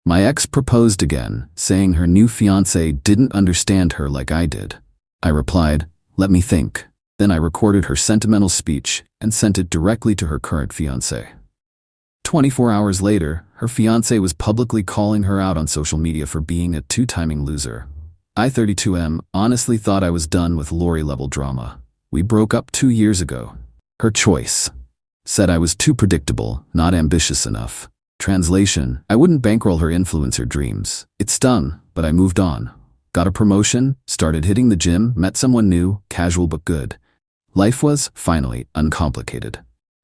My ex proposed again, saying her new fiancé didn't understand her like I did. I replied, "Let me think." Then I recorded her sentimental speech and sent it directly to her current fiancé. 24 hours later, her fiancé was publicly calling her out on social media for being a two-timing loser. I, 32M, honestly thought I was done with Lori-level drama. We broke up 2 years ago. Her choice. Said I was too predictable, not ambitious enough. Translation: I wouldn't bankroll her influencer dreams. It stung, but I moved on. Got a promotion, started hitting the gym, met someone new, casual but good. Life was, finally, uncomplicated.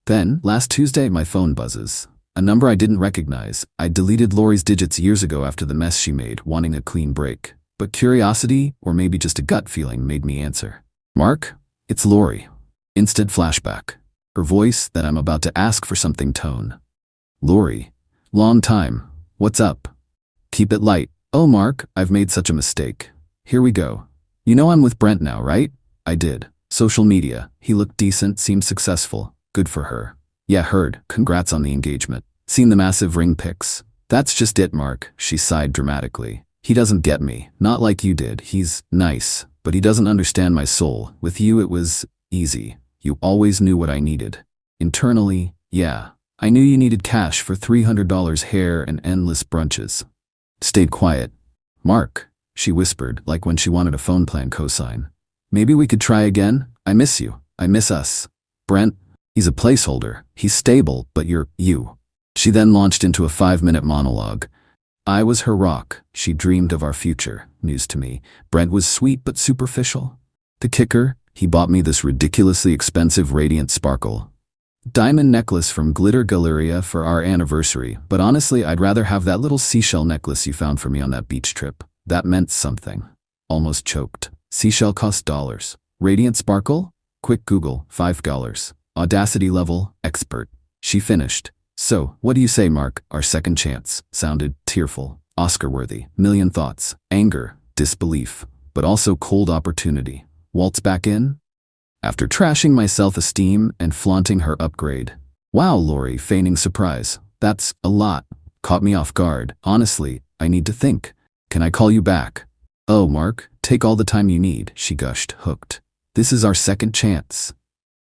Then, last Tuesday, my phone buzzes. A number I didn't recognize. I deleted Lori's digits years ago after the mess she made, wanting a clean break. But curiosity, or maybe just a gut feeling, made me answer. "Mark, it's Lori." Instant flashback. Her voice, that I'm about to ask for something tone. "Lori. Long time. What's up?" "Keep it light." "Oh, Mark, I've made such a mistake. Here we go. You know I'm with Brent now, right?" I did. Social media. He looked decent, seemed successful. Good for her. "Yeah, heard. Congrats on the engagement. Seen the massive ring pics." "That's just it, Mark," she sighed dramatically. "He doesn't get me. Not like you did. He's nice, but he doesn't understand my soul. With you it was easy. You always knew what I needed." Internally, yeah. I knew you needed cash for $300 hair and endless brunches. Stayed quiet. "Mark," she whispered, like when she wanted a phone plan cosign. "Maybe we could try again? I miss you. I miss us. Brent, he's a placeholder. He's stable, but you're you." She then launched into a 5-minute monologue. I was her rock. She dreamed of our future. News to me. Brent was sweet but superficial. The kicker, he bought me this ridiculously expensive radiant sparkle diamond necklace from Glitter Galleria for our anniversary, but honestly I'd rather have that little seashell necklace you found for me on that beach trip. That meant something. Almost choked. Seashell cost dollars. Radiant sparkle? Quick Google, $5. Audacity level, expert. She finished. "So, what do you say, Mark? Our second chance." Sounded tearful, Oscar-worthy. Million thoughts. Anger, disbelief, but also cold opportunity. Waltz back in? After trashing my self-esteem and flaunting her upgrade. "Wow, Lori," feigning surprise. "That's a lot." Caught me off guard. "Honestly, I need to think. Can I call you back?" "Oh, Mark, take all the time you need," she gushed, hooked. "This is our second chance."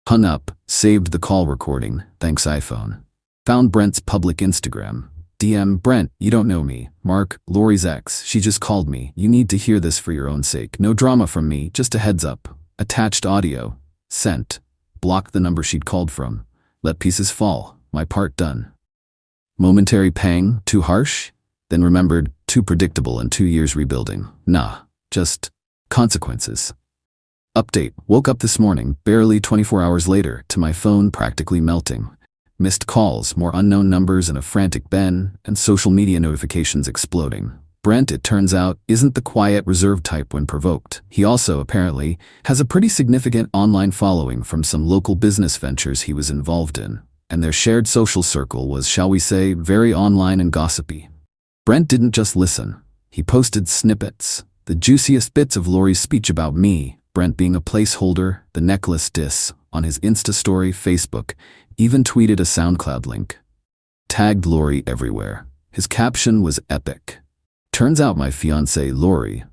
Hung up, saved the call recording, thanks iPhone. Found Brent's public Instagram. DM, "Brent, you don't know me. Mark, Lori's ex, she just called me. You need to hear this for your own sake. No drama from me, just a heads up." Attached audio. Sent. Blocked the number she'd called from. Let pieces fall. My part done. Momentary pang, too harsh? Then remembered, too predictable and 2 years rebuilding. Nah, just consequences. Update. Woke up this morning, barely 24 hours later, to my phone practically melting. Missed calls, more unknown numbers and a frantic Ben, and social media notifications exploding. Brent, it turns out, isn't the quiet, reserved type when provoked. He also, apparently, has a pretty significant online following from some local business ventures he was involved in, and their shared social circle was, shall we say, very online and gossipy. Brent didn't just listen. He posted snippets, the juiciest bits of Lori's speech about me, Brent being a placeholder, the necklace diss, on his Insta story, Facebook, even tweeted a SoundCloud link. Tagged Lori everywhere. His caption was epic. Turns out my fiancée, Lori,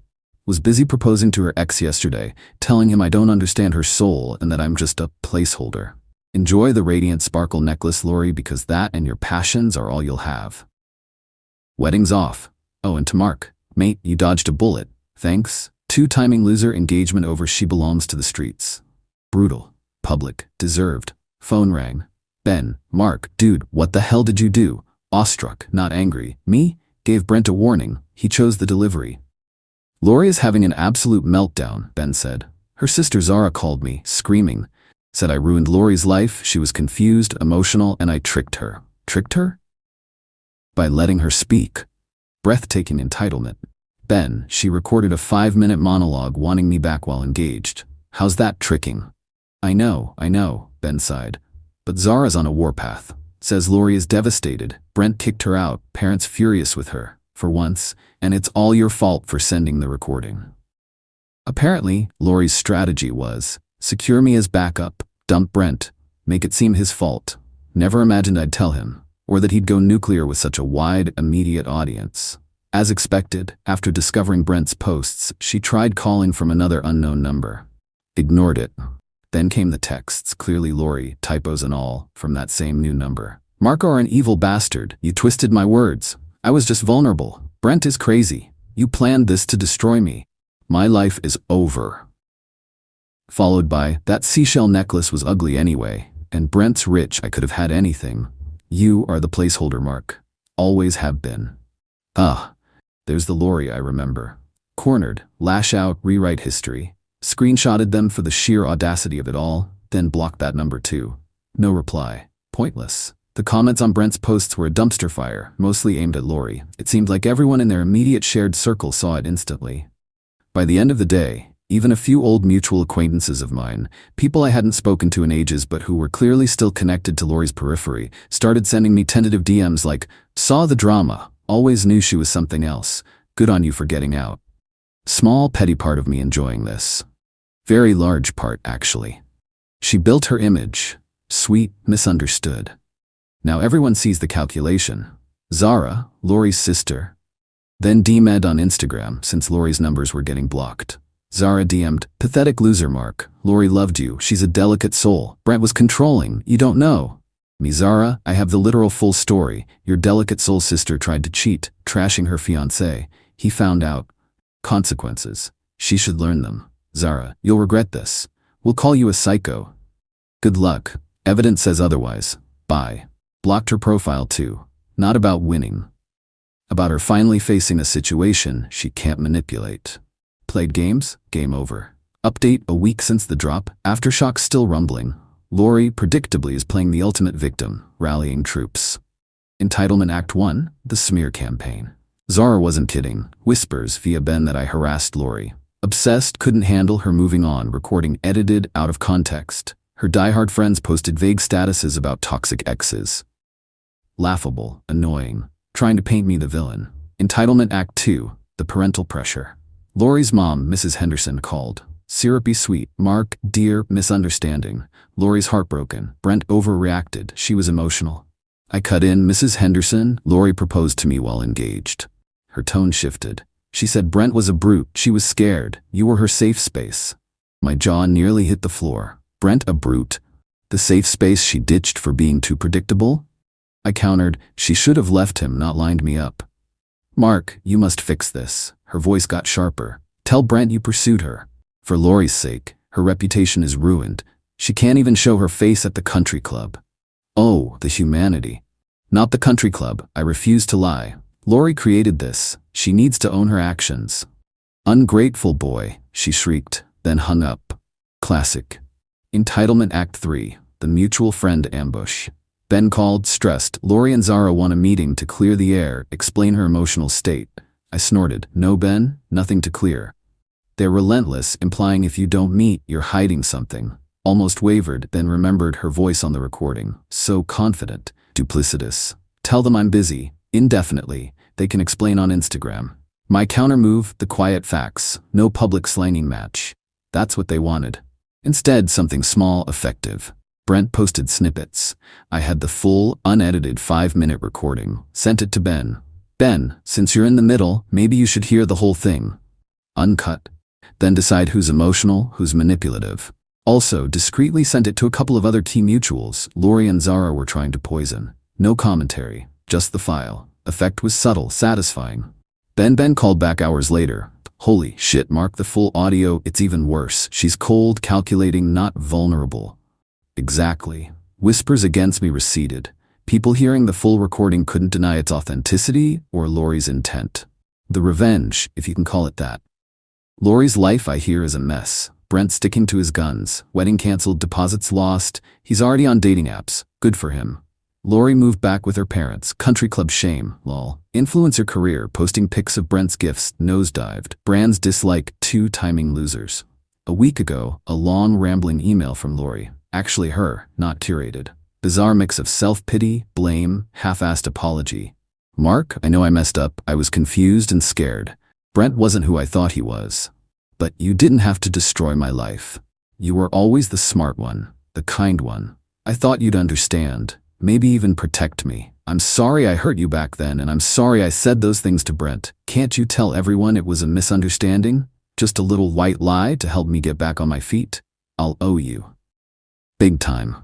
was busy proposing to her ex yesterday, telling him I don't understand her soul and that I'm just a placeholder. Enjoy the radiant sparkle necklace, Lori, because that and your passions are all you'll have. Wedding's off. Oh, and to Mark, mate, you dodged a bullet. Thanks. Two-timing loser, engagement over, she belongs to the streets. Brutal. Public. Deserved. Phone rang. Ben, Mark, dude, what the hell did you do? Awestruck, not angry. Me? Gave Brent a warning. He chose the delivery. Lori is having an absolute meltdown, Ben said. Her sister Zara called me, screaming. Said I ruined Lori's life, she was confused, emotional, and I tricked her. Tricked her? By letting her speak. Breathtaking entitlement. Ben, she recorded a 5-minute monologue wanting me back while engaged. How's that tricking? I know, Ben sighed. But Zara's on a warpath. Says Lori is devastated. Brent kicked her out, parents furious with her, for once, and it's all your fault for sending the recording. Apparently, Lori's strategy was, secure me as backup, dump Brent, make it seem his fault. Never imagined I'd tell him. or that he'd go nuclear with such a wide, immediate audience. As expected, after discovering Brent's posts, she tried calling from another unknown number. Ignored it. Then came the texts, clearly Lori, typos and all, from that same new number. Mark are an evil bastard. You twisted my words. I was just vulnerable. Brent is crazy. You planned this to destroy me. My life is over. Followed by, that seashell necklace was ugly anyway, and Brent's rich. I could have had anything. You are the placeholder, Mark. Always have been. Ah, there's the Lori I remember. Cornered, lash out, rewrite history. Screenshotted them for the sheer audacity of it all, then blocked that number too. No reply. Pointless. The comments on Brent's posts were a dumpster fire, mostly aimed at Lori. It seemed like everyone in their immediate shared circle saw it instantly. By the end of the day, even a few old mutual acquaintances of mine, people I hadn't spoken to in ages but who were clearly still connected to Lori's periphery, started sending me tentative DMs like, saw the drama, always knew she was something else, good on you for getting out. Small petty part of me enjoying this. Very large part, actually. She built her image. Sweet, misunderstood. Now everyone sees the calculation. Zara, Lori's sister. Then DM'd on Instagram since Lori's numbers were getting blocked. Zara DM'd, pathetic loser Mark. Lori loved you, she's a delicate soul. Brent was controlling, you don't know. Me Zara, I have the literal full story. Your delicate soul sister tried to cheat, trashing her fiancé. He found out. Consequences. She should learn them. Zara, you'll regret this. We'll call you a psycho. Good luck. Evidence says otherwise. Bye. Blocked her profile too. Not about winning. About her finally facing a situation she can't manipulate. Played games? Game over. Update a week since the drop. Aftershock still rumbling. Lori, predictably, is playing the ultimate victim, rallying troops. Entitlement Act 1, the smear campaign. Zara wasn't kidding. Whispers via Ben that I harassed Lori. Obsessed, couldn't handle her moving on, recording edited, out of context. Her diehard friends posted vague statuses about toxic exes. Laughable, annoying, trying to paint me the villain. Entitlement Act 2, the parental pressure. Lori's mom, Mrs. Henderson, called. Syrupy sweet. Mark, dear, misunderstanding. Lori's heartbroken. Brent overreacted. She was emotional. I cut in, Mrs. Henderson, Lori proposed to me while engaged. Her tone shifted. She said Brent was a brute. She was scared. You were her safe space. My jaw nearly hit the floor. Brent a brute? The safe space she ditched for being too predictable? I countered, she should have left him, not lined me up. Mark, you must fix this. Her voice got sharper. Tell Brent you pursued her. For Lori's sake, her reputation is ruined. She can't even show her face at the country club. Oh, the humanity. Not the country club, I refuse to lie. Lori created this. She needs to own her actions. Ungrateful boy, she shrieked, then hung up. Classic. Entitlement Act 3, the mutual friend ambush. Ben called, stressed. Lori and Zara want a meeting to clear the air, explain her emotional state. I snorted. No, Ben, nothing to clear. They're relentless, implying if you don't meet, you're hiding something. Almost wavered, then remembered her voice on the recording. So confident. Duplicitous. Tell them I'm busy. Indefinitely. They can explain on Instagram. My counter move, the quiet facts. No public slanging match. That's what they wanted. Instead, something small, effective. Brent posted snippets. I had the full, unedited 5-minute recording. Sent it to Ben. Ben, since you're in the middle, maybe you should hear the whole thing. Uncut. Then decide who's emotional, who's manipulative. Also, discreetly sent it to a couple of other team mutuals Lori and Zara were trying to poison. No commentary, just the file. Effect was subtle, satisfying. Ben called back hours later. Holy shit, Mark, the full audio, it's even worse. She's cold, calculating, not vulnerable. Exactly. Whispers against me receded. People hearing the full recording couldn't deny its authenticity or Lori's intent. The revenge, if you can call it that. Lori's life, I hear, is a mess. Brent sticking to his guns. Wedding canceled, deposits lost. He's already on dating apps. Good for him. Lori moved back with her parents. Country club shame, lol. Influencer career, posting pics of Brent's gifts, nosedived. Brands dislike, 2 timing losers. A week ago, a long rambling email from Lori. Actually her, not curated. Bizarre mix of self-pity, blame, half-assed apology. Mark, I know I messed up. I was confused and scared. Brent wasn't who I thought he was. But you didn't have to destroy my life. You were always the smart one, the kind one. I thought you'd understand, maybe even protect me. I'm sorry I hurt you back then, and I'm sorry I said those things to Brent. Can't you tell everyone it was a misunderstanding? Just a little white lie to help me get back on my feet? I'll owe you. Big time.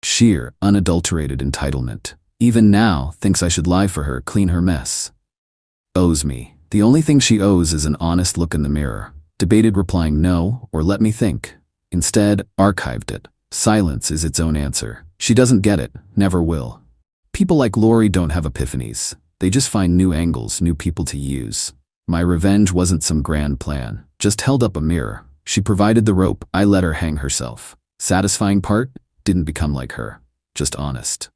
Sheer, unadulterated entitlement. Even now, thinks I should lie for her, clean her mess. Owes me. The only thing she owes is an honest look in the mirror. Debated replying no, or let me think. Instead, archived it. Silence is its own answer. She doesn't get it, never will. People like Lori don't have epiphanies. They just find new angles, new people to use. My revenge wasn't some grand plan. Just held up a mirror. She provided the rope, I let her hang herself. Satisfying part? Didn't become like her. Just honest.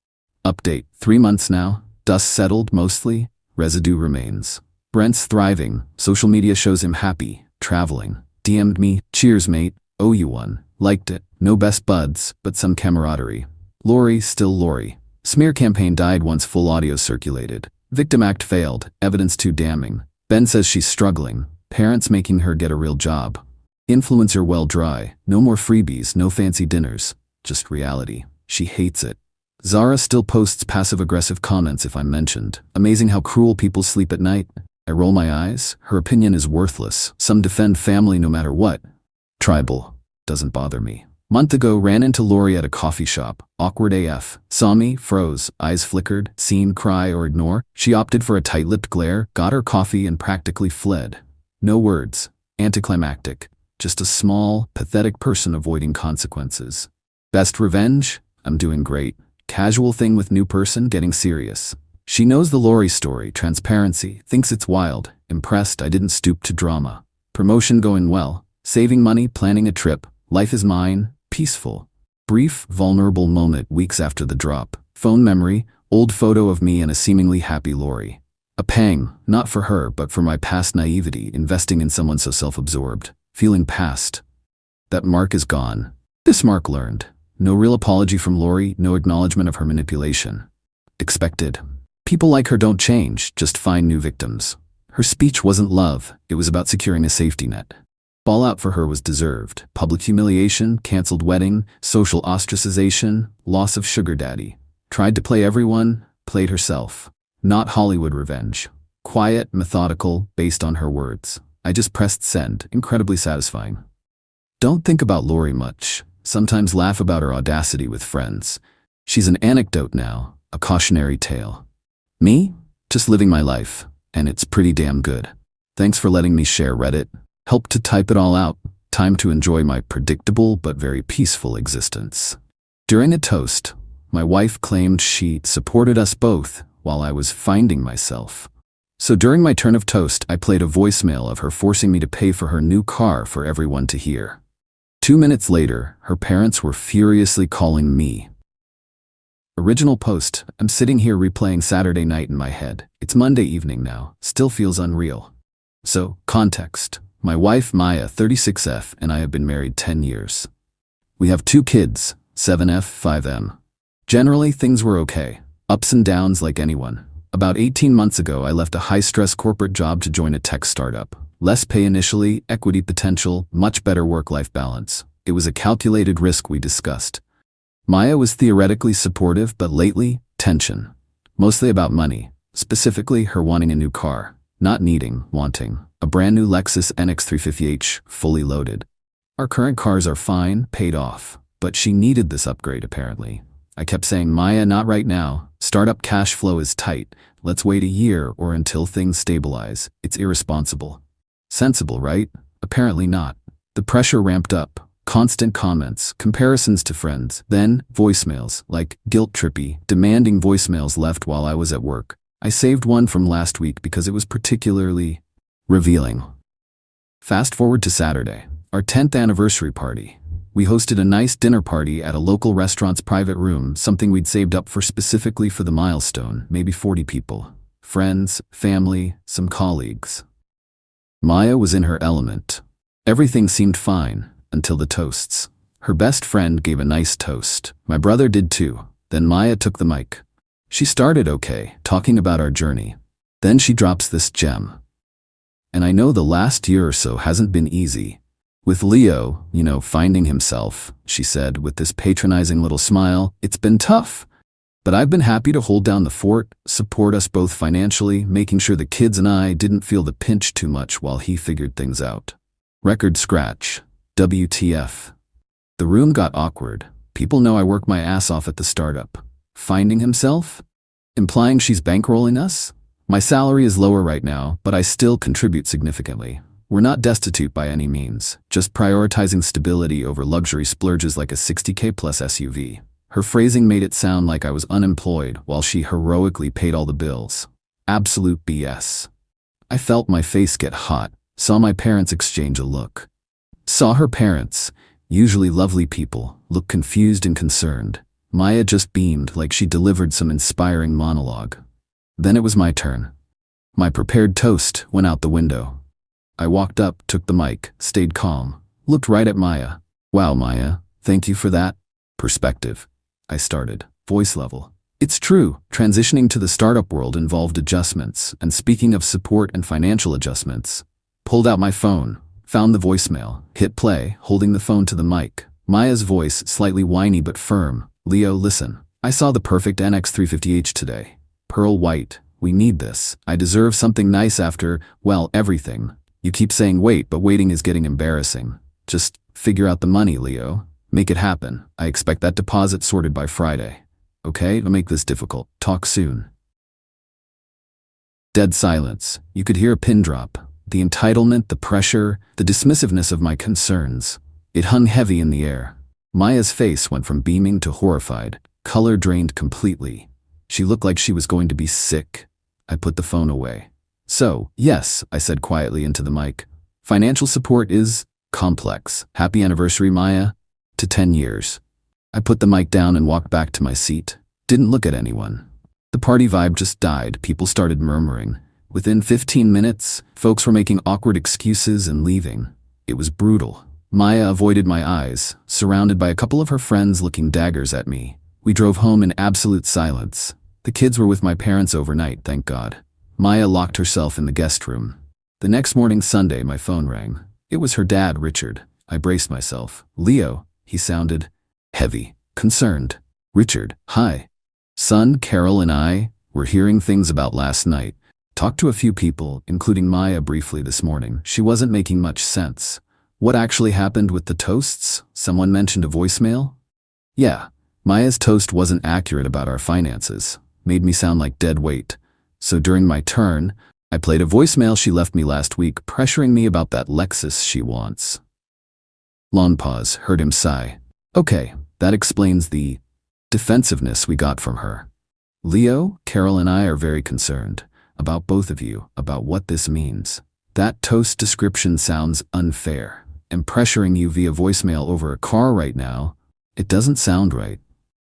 Update, 3 months now. Dust settled, mostly. Residue remains. Brent's thriving. Social media shows him happy. Traveling. DM'd me, cheers mate, owe you one. Liked it. No best buds, but some camaraderie. Lori, still Lori. Smear campaign died once full audio circulated. Victim act failed, evidence too damning. Ben says she's struggling. Parents making her get a real job. Influencer well dry. No more freebies, no fancy dinners. Just reality. She hates it. Zara still posts passive-aggressive comments if I'm mentioned. Amazing how cruel people sleep at night. I roll my eyes. Her opinion is worthless. Some defend family no matter what. Tribal. Doesn't bother me. Month ago, ran into Lori at a coffee shop. Awkward AF. Saw me, froze, eyes flickered, seen, cry, or ignore. She opted for a tight-lipped glare, got her coffee, and practically fled. No words. Anticlimactic. Just a small, pathetic person avoiding consequences. Best revenge? I'm doing great. Casual thing with new person, getting serious. She knows the Lori story, transparency, thinks it's wild. Impressed I didn't stoop to drama. Promotion going well. Saving money, planning a trip. Life is mine. Peaceful. Brief, vulnerable moment weeks after the drop. Phone memory, old photo of me and a seemingly happy Lori. A pang, not for her, but for my past naivety, investing in someone so self-absorbed. Feeling past. That mark is gone. This mark learned. No real apology from Lori, no acknowledgement of her manipulation. Expected. People like her don't change, just find new victims. Her speech wasn't love, it was about securing a safety net. Fallout for her was deserved. Public humiliation, cancelled wedding, social ostracization, loss of sugar daddy. Tried to play everyone, played herself. Not Hollywood revenge. Quiet, methodical, based on her words. I just pressed send, incredibly satisfying. Don't think about Lori much. Sometimes laugh about her audacity with friends. She's an anecdote now, a cautionary tale. Me? Just living my life, and it's pretty damn good. Thanks for letting me share Reddit. Help to type it all out. Time to enjoy my predictable but very peaceful existence. During a toast, my wife claimed she supported us both while I was finding myself. So during my turn of toast, I played a voicemail of her forcing me to pay for her new car for everyone to hear. 2 minutes later, her parents were furiously calling me. Original post, I'm sitting here replaying Saturday night in my head. It's Monday evening now, still feels unreal. So, context. My wife, Maya, 36F, and I have been married 10 years. We have 2 kids, 7F, 5M. Generally, things were okay. Ups and downs like anyone. About 18 months ago, I left a high-stress corporate job to join a tech startup. Less pay initially, equity potential, much better work-life balance. It was a calculated risk we discussed. Maya was theoretically supportive, but lately, tension. Mostly about money. Specifically, her wanting a new car. Not needing, wanting. A brand new Lexus NX 350h, fully loaded. Our current cars are fine, paid off. But she needed this upgrade apparently. I kept saying, Maya, not right now. Startup cash flow is tight. Let's wait a year or until things stabilize. It's irresponsible. Sensible, right? Apparently not. The pressure ramped up. Constant comments, comparisons to friends. Then, voicemails, like guilt-trippy, demanding voicemails left while I was at work. I saved one from last week because it was particularly revealing. Fast forward to Saturday, our 10th anniversary party. We hosted a nice dinner party at a local restaurant's private room, something we'd saved up for specifically for the milestone, maybe 40 people. Friends, family, some colleagues. Maya was in her element. Everything seemed fine, until the toasts. Her best friend gave a nice toast. My brother did too. Then Maya took the mic. She started okay, talking about our journey. Then she drops this gem. And I know the last year or so hasn't been easy. With Leo, finding himself, she said with this patronizing little smile, it's been tough. But I've been happy to hold down the fort, support us both financially, making sure the kids and I didn't feel the pinch too much while he figured things out. Record scratch. WTF. The room got awkward. People know I work my ass off at the startup. Finding himself? Implying she's bankrolling us? My salary is lower right now, but I still contribute significantly. We're not destitute by any means, just prioritizing stability over luxury splurges like a 60K plus SUV. Her phrasing made it sound like I was unemployed while she heroically paid all the bills. Absolute BS. I felt my face get hot, saw my parents exchange a look. Saw her parents, usually lovely people, look confused and concerned. Maya just beamed like she delivered some inspiring monologue. Then it was my turn. My prepared toast went out the window. I walked up, took the mic, stayed calm, looked right at Maya. Wow, Maya, thank you for that perspective. I started, voice level. It's true, transitioning to the startup world involved adjustments, and speaking of support and financial adjustments, pulled out my phone, found the voicemail, hit play, holding the phone to the mic. Maya's voice, slightly whiny but firm. Leo, listen. I saw the perfect NX350H today. Pearl white. We need this. I deserve something nice after, well, everything. You keep saying wait, but waiting is getting embarrassing. Just figure out the money, Leo. Make it happen. I expect that deposit sorted by Friday. Okay, don't make this difficult. Talk soon. Dead silence. You could hear a pin drop. The entitlement, the pressure, the dismissiveness of my concerns. It hung heavy in the air. Maya's face went from beaming to horrified. Color drained completely. She looked like she was going to be sick. I put the phone away. So, yes, I said quietly into the mic. Financial support is complex. Happy anniversary, Maya. To 10 years. I put the mic down and walked back to my seat. Didn't look at anyone. The party vibe just died. People started murmuring. Within 15 minutes, folks were making awkward excuses and leaving. It was brutal. Maya avoided my eyes, surrounded by a couple of her friends looking daggers at me. We drove home in absolute silence. The kids were with my parents overnight, thank God. Maya locked herself in the guest room. The next morning, Sunday, my phone rang. It was her dad, Richard. I braced myself. Leo. He sounded heavy, concerned. Richard, hi. Son, Carol and I were hearing things about last night. Talked to a few people, including Maya briefly this morning. She wasn't making much sense. What actually happened with the toasts? Someone mentioned a voicemail? Yeah, Maya's toast wasn't accurate about our finances. Made me sound like dead weight. So during my turn, I played a voicemail she left me last week, pressuring me about that Lexus she wants. Long pause, heard him sigh. Okay, that explains the defensiveness we got from her. Leo, Carol and I are very concerned about both of you, about what this means. That toast description sounds unfair, and pressuring you via voicemail over a car right now, it doesn't sound right.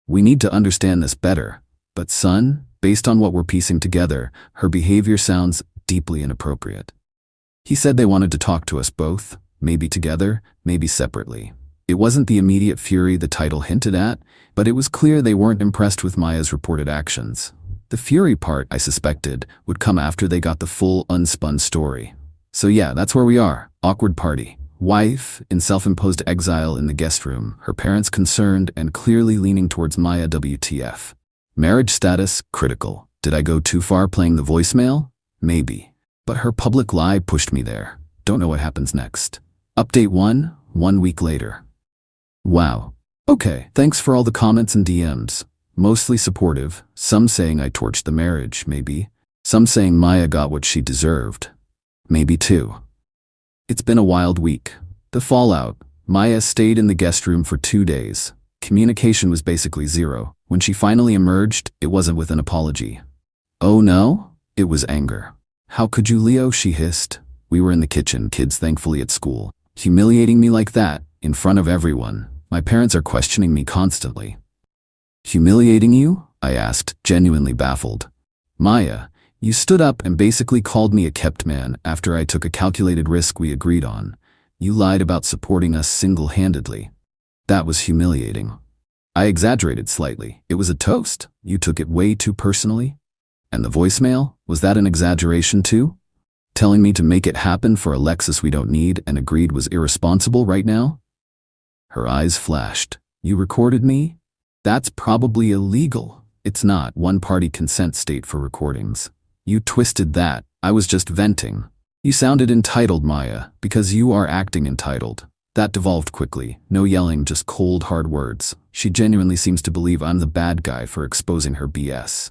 We need to understand this better. But son, based on what we're piecing together, her behavior sounds deeply inappropriate. He said they wanted to talk to us both. Maybe together, maybe separately. It wasn't the immediate fury the title hinted at, but it was clear they weren't impressed with Maya's reported actions. The fury part, I suspected, would come after they got the full unspun story. So yeah, that's where we are. Awkward party. Wife, in self-imposed exile in the guest room, her parents concerned and clearly leaning towards Maya WTF. Marriage status, critical. Did I go too far playing the voicemail? Maybe. But her public lie pushed me there. Don't know what happens next. Update 1 week later. Wow. Okay, thanks for all the comments and DMs. Mostly supportive, some saying I torched the marriage, maybe. Some saying Maya got what she deserved. Maybe too. It's been a wild week. The fallout. Maya stayed in the guest room for 2 days. Communication was basically zero. When she finally emerged, it wasn't with an apology. Oh no? It was anger. How could you, Leo? She hissed. We were in the kitchen, kids thankfully at school. Humiliating me like that, in front of everyone. My parents are questioning me constantly. Humiliating you? I asked, genuinely baffled. Maya, you stood up and basically called me a kept man after I took a calculated risk we agreed on. You lied about supporting us single-handedly. That was humiliating. I exaggerated slightly. It was a toast. You took it way too personally. And the voicemail? Was that an exaggeration too? Telling me to make it happen for a Lexus we don't need and agreed was irresponsible right now? Her eyes flashed. You recorded me? That's probably illegal. It's not one-party consent state for recordings. You twisted that. I was just venting. You sounded entitled, Maya, because you are acting entitled. That devolved quickly. No yelling, just cold, hard words. She genuinely seems to believe I'm the bad guy for exposing her BS.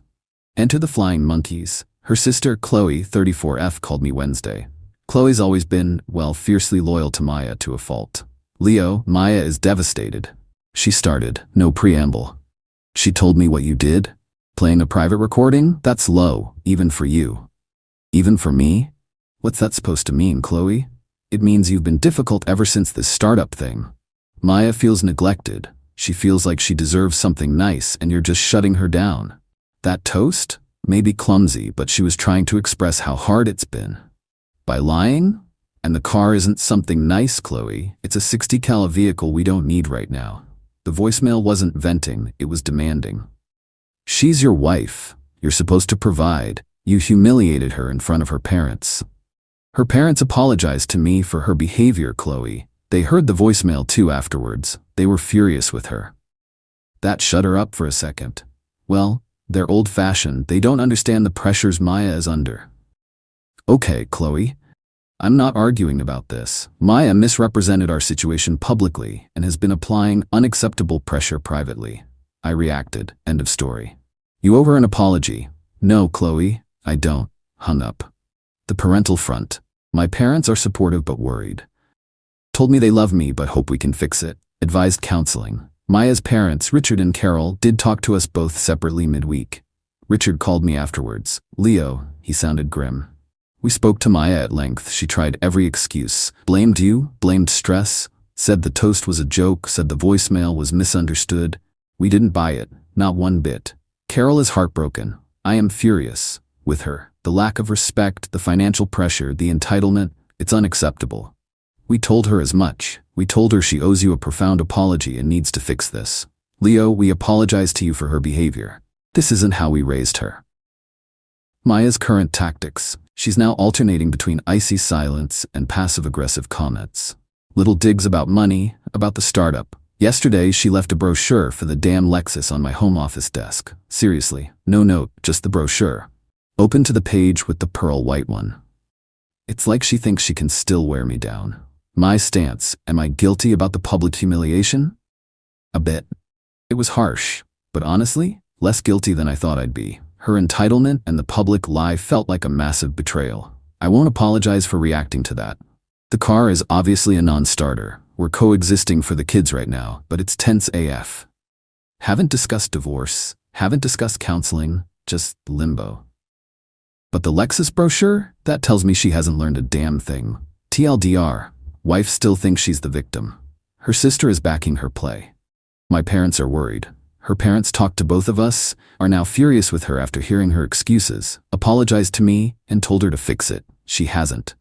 Enter the flying monkeys. Her sister, Qley, 34F, called me Wednesday. Qley's always been, well, fiercely loyal to Maya to a fault. Leo, Maya is devastated. She started, no preamble. She told me what you did? Playing a private recording? That's low, even for you. Even for me? What's that supposed to mean, Qley? It means you've been difficult ever since this startup thing. Maya feels neglected. She feels like she deserves something nice and you're just shutting her down. That toast? Maybe clumsy, but she was trying to express how hard it's been. By lying? And the car isn't something nice, Qley. It's a 60 cal vehicle we don't need right now. The voicemail wasn't venting, it was demanding. She's your wife. You're supposed to provide. You humiliated her in front of her parents. Her parents apologized to me for her behavior, Qley. They heard the voicemail too afterwards. They were furious with her. That shut her up for a second. Well, they're old-fashioned. They don't understand the pressures Maya is under. Okay, Qley. I'm not arguing about this. Maya misrepresented our situation publicly and has been applying unacceptable pressure privately. I reacted. End of story. You owe her an apology. No, Qley, I don't. Hung up. The parental front. My parents are supportive but worried. Told me they love me but hope we can fix it. Advised counseling. Maya's parents, Richard and Carol, did talk to us both separately midweek. Richard called me afterwards. Leo, he sounded grim. We spoke to Maya at length. She tried every excuse. Blamed you, blamed stress, said the toast was a joke, said the voicemail was misunderstood. We didn't buy it, not one bit. Carol is heartbroken. I am furious with her. The lack of respect, the financial pressure, the entitlement, it's unacceptable. We told her as much. We told her she owes you a profound apology and needs to fix this. Leo, we apologize to you for her behavior. This isn't how we raised her. Maya's current tactics. She's now alternating between icy silence and passive-aggressive comments. Little digs about money, about the startup. Yesterday, she left a brochure for the damn Lexus on my home office desk. Seriously, no note, just the brochure. Open to the page with the pearl white one. It's like she thinks she can still wear me down. My stance, am I guilty about the public humiliation? A bit. It was harsh, but honestly, less guilty than I thought I'd be. Her entitlement and the public lie felt like a massive betrayal. I won't apologize for reacting to that. The car is obviously a non-starter. We're coexisting for the kids right now, but it's tense AF. Haven't discussed divorce, haven't discussed counseling, just limbo. But the Lexus brochure? That tells me she hasn't learned a damn thing. TLDR, wife still thinks she's the victim. Her sister is backing her play. My parents are worried. Her parents talked to both of us, are now furious with her after hearing her excuses, apologized to me, and told her to fix it. She hasn't.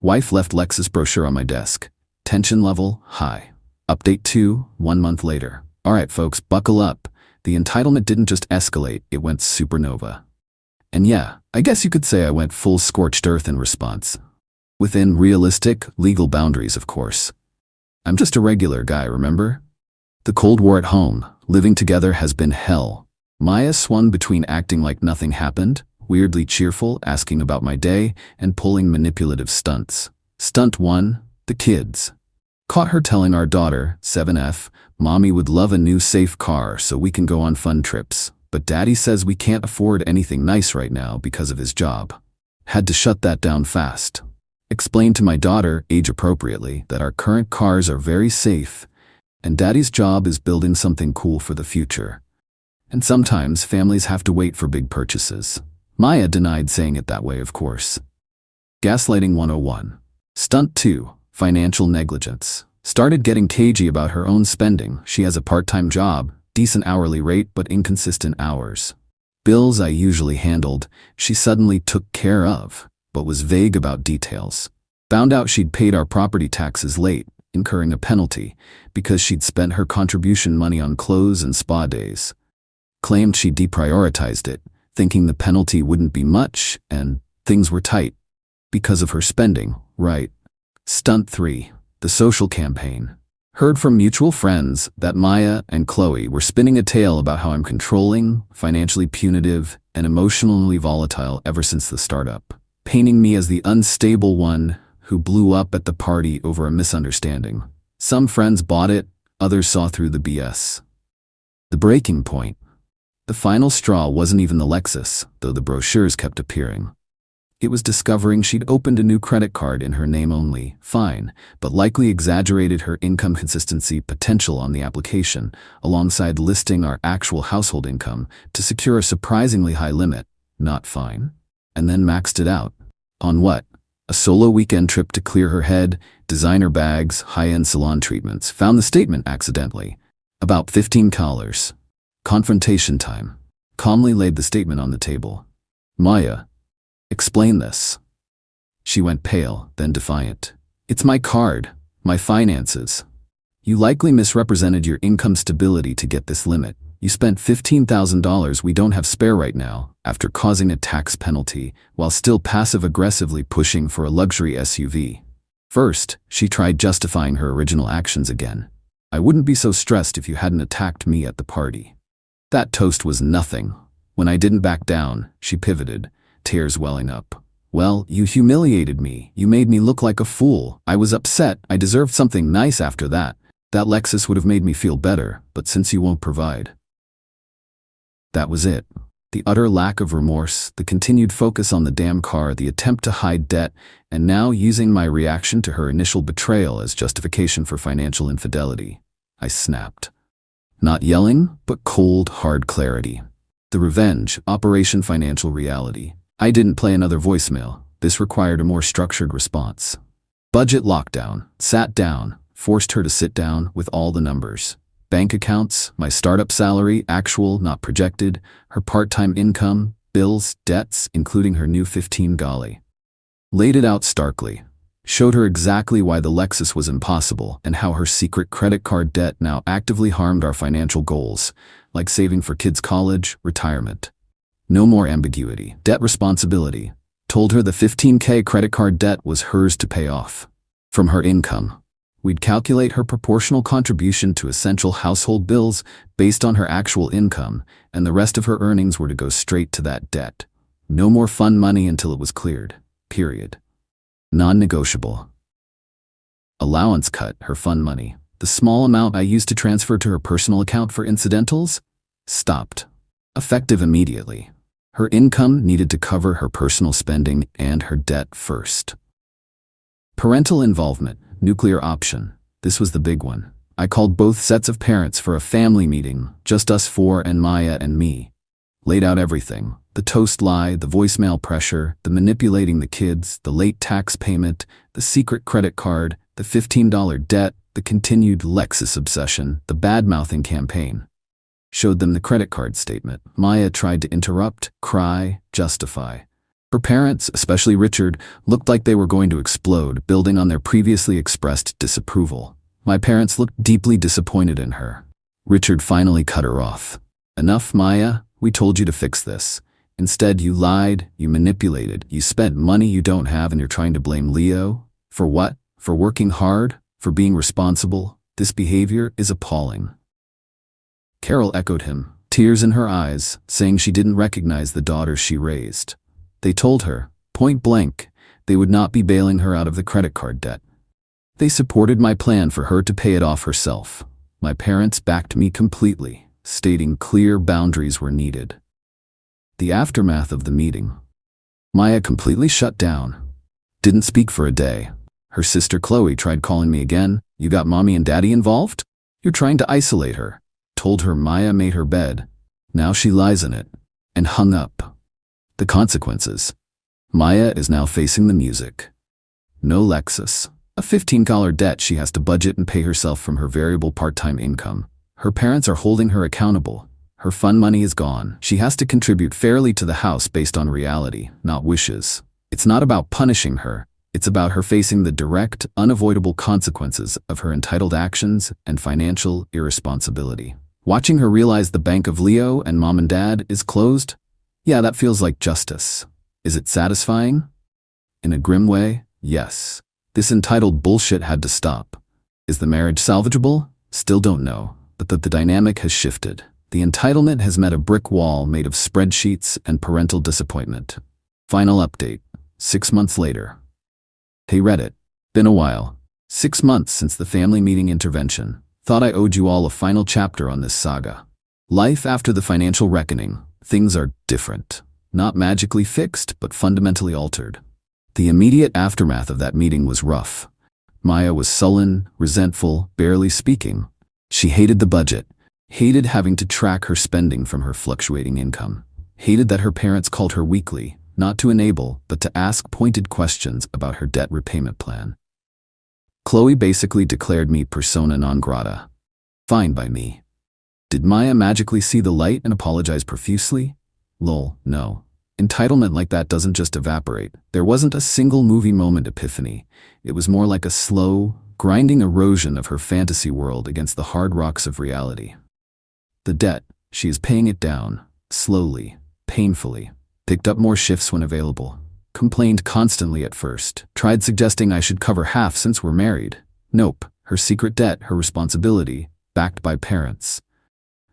Wife left Lexus brochure on my desk. Tension level, high. Update 2, 1 month later. Alright folks, buckle up. The entitlement didn't just escalate, it went supernova. And yeah, I guess you could say I went full scorched earth in response. Within realistic, legal boundaries, of course. I'm just a regular guy, remember? The Cold War at home, living together has been hell. Maya swung between acting like nothing happened, weirdly cheerful, asking about my day, and pulling manipulative stunts. Stunt 1, the kids. Caught her telling our daughter, 7F, Mommy would love a new safe car so we can go on fun trips, but Daddy says we can't afford anything nice right now because of his job. Had to shut that down fast. Explained to my daughter, age appropriately, that our current cars are very safe, and Daddy's job is building something cool for the future. And sometimes families have to wait for big purchases. Maya denied saying it that way, of course. Gaslighting 101. Stunt 2, financial negligence. Started getting cagey about her own spending. She has a part-time job, decent hourly rate but inconsistent hours. Bills I usually handled, she suddenly took care of, but was vague about details. Found out she'd paid our property taxes late, incurring a penalty, because she'd spent her contribution money on clothes and spa days. Claimed she deprioritized it, thinking the penalty wouldn't be much, and things were tight. Because of her spending, right. Stunt 3, the social campaign. Heard from mutual friends that Maya and Qley were spinning a tale about how I'm controlling, financially punitive, and emotionally volatile ever since the startup, painting me as the unstable one who blew up at the party over a misunderstanding. Some friends bought it, others saw through the BS. The breaking point. The final straw wasn't even the Lexus, though the brochures kept appearing. It was discovering she'd opened a new credit card in her name only, fine, but likely exaggerated her income consistency potential on the application, alongside listing our actual household income to secure a surprisingly high limit, not fine, and then maxed it out. On what? A solo weekend trip to clear her head, designer bags, high-end salon treatments. Found the statement accidentally. About $15. Confrontation time. Calmly laid the statement on the table. Maya, explain this. She went pale, then defiant. It's my card, my finances. You likely misrepresented your income stability to get this limit. You spent $15,000 we don't have spare right now, after causing a tax penalty, while still passive-aggressively pushing for a luxury SUV. First, she tried justifying her original actions again. I wouldn't be so stressed if you hadn't attacked me at the party. That toast was nothing. When I didn't back down, she pivoted, tears welling up. Well, you humiliated me. You made me look like a fool. I was upset. I deserved something nice after that. That Lexus would have made me feel better, but since you won't provide. That was it. The utter lack of remorse, the continued focus on the damn car, the attempt to hide debt, and now using my reaction to her initial betrayal as justification for financial infidelity. I snapped. Not yelling, but cold, hard clarity. The revenge, Operation Financial Reality. I didn't play another voicemail. This required a more structured response. Budget lockdown. Sat down, forced her to sit down with all the numbers. Bank accounts, my startup salary, actual, not projected, her part-time income, bills, debts, including her new $15. Laid it out starkly. Showed her exactly why the Lexus was impossible and how her secret credit card debt now actively harmed our financial goals, like saving for kids' college, retirement. No more ambiguity. Debt responsibility. Told her the $15K credit card debt was hers to pay off. From her income. We'd calculate her proportional contribution to essential household bills based on her actual income, and the rest of her earnings were to go straight to that debt. No more fun money until it was cleared. Period. Non-negotiable. Allowance cut, her fun money. The small amount I used to transfer to her personal account for incidentals? Stopped. Effective immediately. Her income needed to cover her personal spending and her debt first. Parental involvement. Nuclear option. This was the big one. I called both sets of parents for a family meeting, just us four and Maya and me. Laid out everything. The toast lie, the voicemail pressure, the manipulating the kids, the late tax payment, the secret credit card, the $15 debt, the continued Lexus obsession, the bad-mouthing campaign. Showed them the credit card statement. Maya tried to interrupt, cry, justify. Her parents, especially Richard, looked like they were going to explode, building on their previously expressed disapproval. My parents looked deeply disappointed in her. Richard finally cut her off. Enough, Maya. We told you to fix this. Instead, you lied, you manipulated, you spent money you don't have, and you're trying to blame Leo? For what? For working hard? For being responsible? This behavior is appalling. Carol echoed him, tears in her eyes, saying she didn't recognize the daughter she raised. They told her, point blank, they would not be bailing her out of the credit card debt. They supported my plan for her to pay it off herself. My parents backed me completely, stating clear boundaries were needed. The aftermath of the meeting. Maya completely shut down. Didn't speak for a day. Her sister Qley tried calling me again. You got mommy and daddy involved? You're trying to isolate her. Told her Maya made her bed. Now she lies in it. And hung up. The consequences. Maya is now facing the music. No Lexus. A $15 debt she has to budget and pay herself from her variable part-time income. Her parents are holding her accountable. Her fun money is gone. She has to contribute fairly to the house based on reality, not wishes. It's not about punishing her. It's about her facing the direct, unavoidable consequences of her entitled actions and financial irresponsibility. Watching her realize the bank of Leo and mom and dad is closed? Yeah, that feels like justice. Is it satisfying? In a grim way, yes. This entitled bullshit had to stop. Is the marriage salvageable? Still don't know, but the dynamic has shifted. The entitlement has met a brick wall made of spreadsheets and parental disappointment. Final update, 6 months later. Hey Reddit, been a while. 6 months since the family meeting intervention. Thought I owed you all a final chapter on this saga. Life after the financial reckoning. Things are different. Not magically fixed, but fundamentally altered. The immediate aftermath of that meeting was rough. Maya was sullen, resentful, barely speaking. She hated the budget, hated having to track her spending from her fluctuating income, hated that her parents called her weekly, not to enable, but to ask pointed questions about her debt repayment plan. Qley basically declared me persona non grata. Fine by me. Did Maya magically see the light and apologize profusely? Lol, no. Entitlement like that doesn't just evaporate. There wasn't a single movie moment epiphany. It was more like a slow, grinding erosion of her fantasy world against the hard rocks of reality. The debt, she is paying it down, slowly, painfully, picked up more shifts when available, complained constantly at first, tried suggesting I should cover half since we're married. Nope, her secret debt, her responsibility, backed by parents.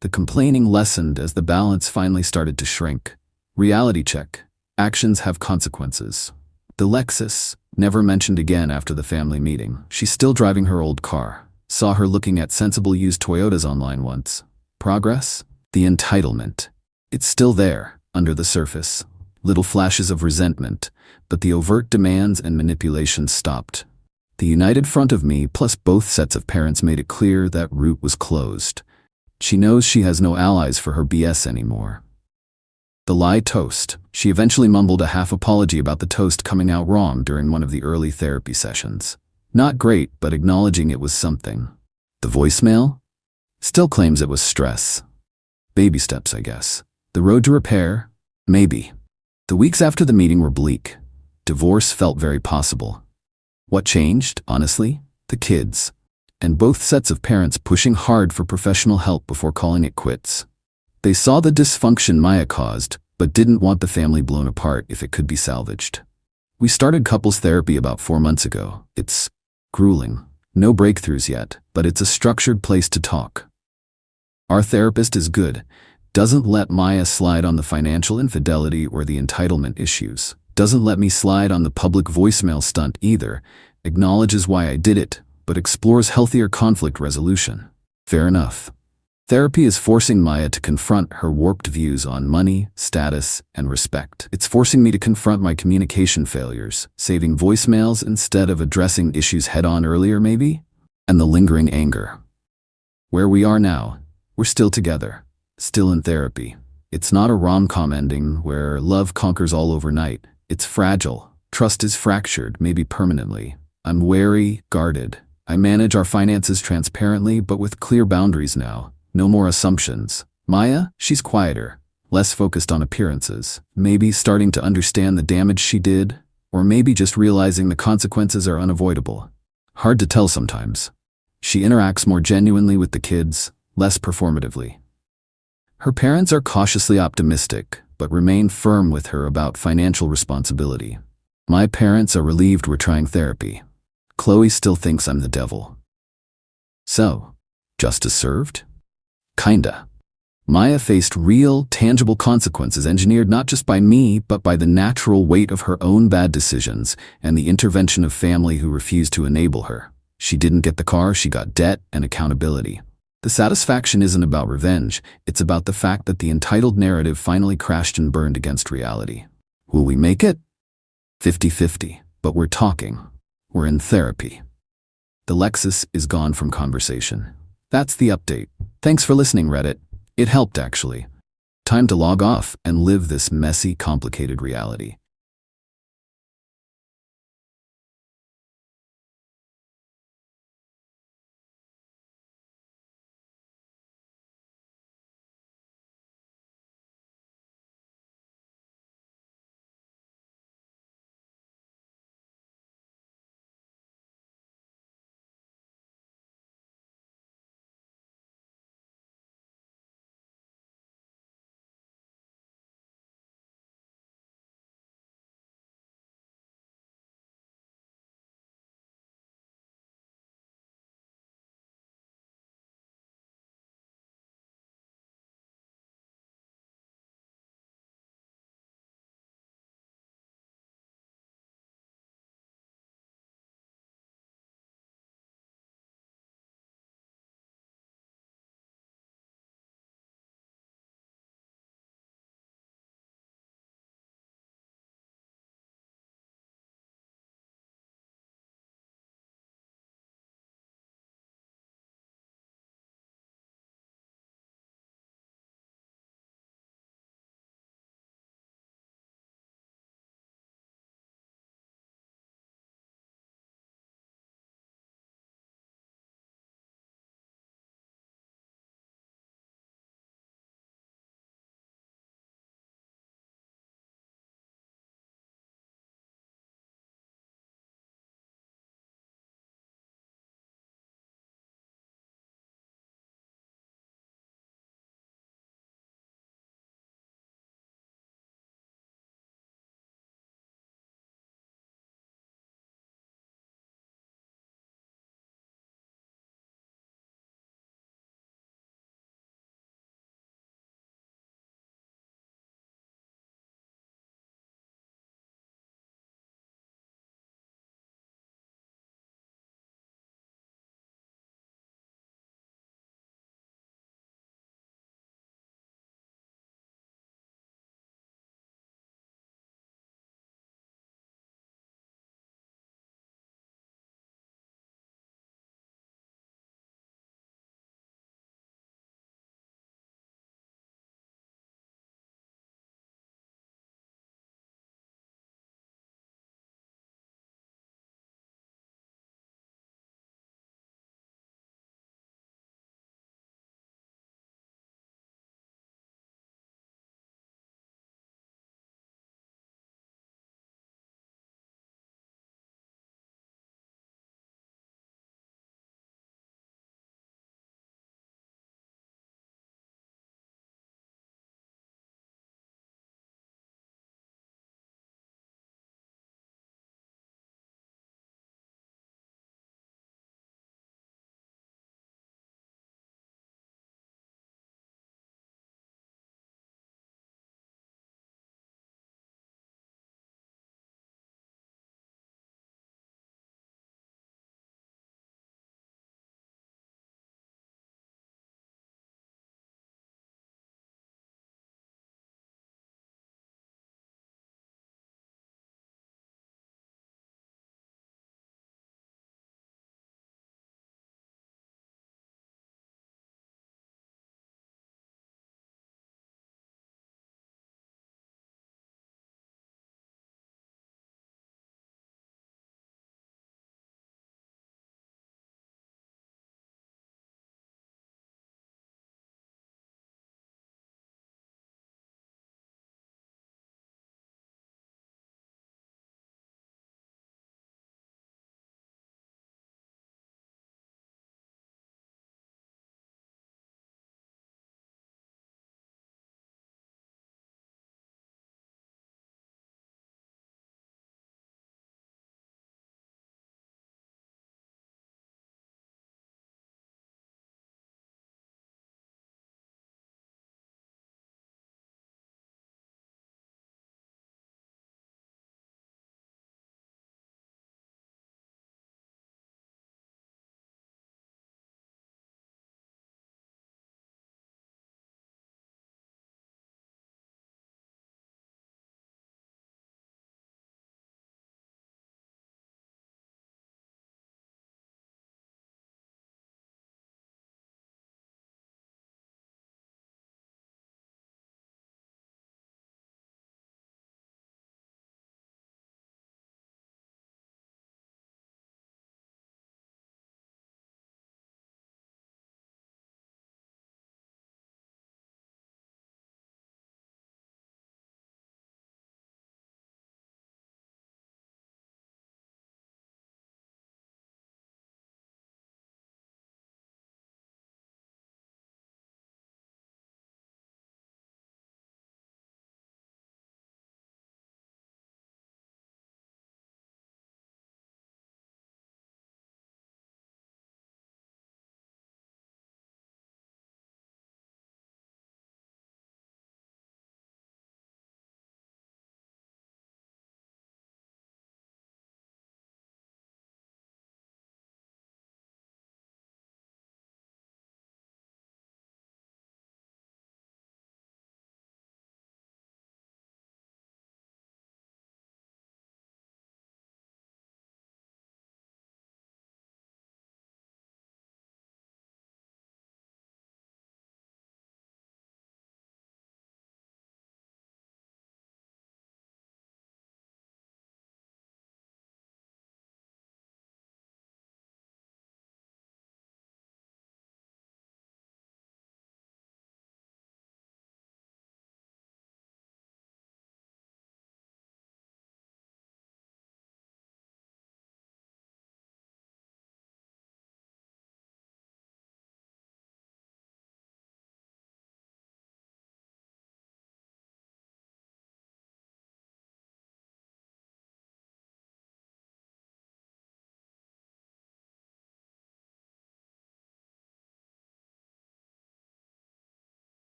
The complaining lessened as the balance finally started to shrink. Reality check. Actions have consequences. The Lexus, never mentioned again after the family meeting. She's still driving her old car. Saw her looking at sensible used Toyotas online once. Progress? The entitlement. It's still there, under the surface. Little flashes of resentment, but the overt demands and manipulations stopped. The united front of me plus both sets of parents made it clear that route was closed. She knows she has no allies for her BS anymore. The lie toast. She eventually mumbled a half apology about the toast coming out wrong during one of the early therapy sessions. Not great, but acknowledging it was something. The voicemail? Still claims it was stress. Baby steps, I guess. The road to repair? Maybe. The weeks after the meeting were bleak. Divorce felt very possible. What changed, honestly? The kids. And both sets of parents pushing hard for professional help before calling it quits. They saw the dysfunction Maya caused, but didn't want the family blown apart if it could be salvaged. We started couples therapy about 4 months ago. It's grueling. No breakthroughs yet, but it's a structured place to talk. Our therapist is good. Doesn't let Maya slide on the financial infidelity or the entitlement issues. Doesn't let me slide on the public voicemail stunt either. Acknowledges why I did it, but explores healthier conflict resolution. Fair enough. Therapy is forcing Maya to confront her warped views on money, status, and respect. It's forcing me to confront my communication failures, saving voicemails instead of addressing issues head-on earlier maybe, and the lingering anger. Where we are now, we're still together, still in therapy. It's not a rom-com ending where love conquers all overnight. It's fragile. Trust is fractured, maybe permanently. I'm wary, guarded. I manage our finances transparently, but with clear boundaries now. No more assumptions. Maya, she's quieter, less focused on appearances. Maybe starting to understand the damage she did, or maybe just realizing the consequences are unavoidable. Hard to tell sometimes. She interacts more genuinely with the kids, less performatively. Her parents are cautiously optimistic, but remain firm with her about financial responsibility. My parents are relieved we're trying therapy. Qley still thinks I'm the devil. So, justice served? Kinda. Maya faced real, tangible consequences engineered not just by me, but by the natural weight of her own bad decisions and the intervention of family who refused to enable her. She didn't get the car, she got debt and accountability. The satisfaction isn't about revenge, it's about the fact that the entitled narrative finally crashed and burned against reality. Will we make it? 50-50, but we're talking. We're in therapy. The Lexus is gone from conversation. That's the update. Thanks for listening, Reddit. It helped, actually. Time to log off and live this messy, complicated reality.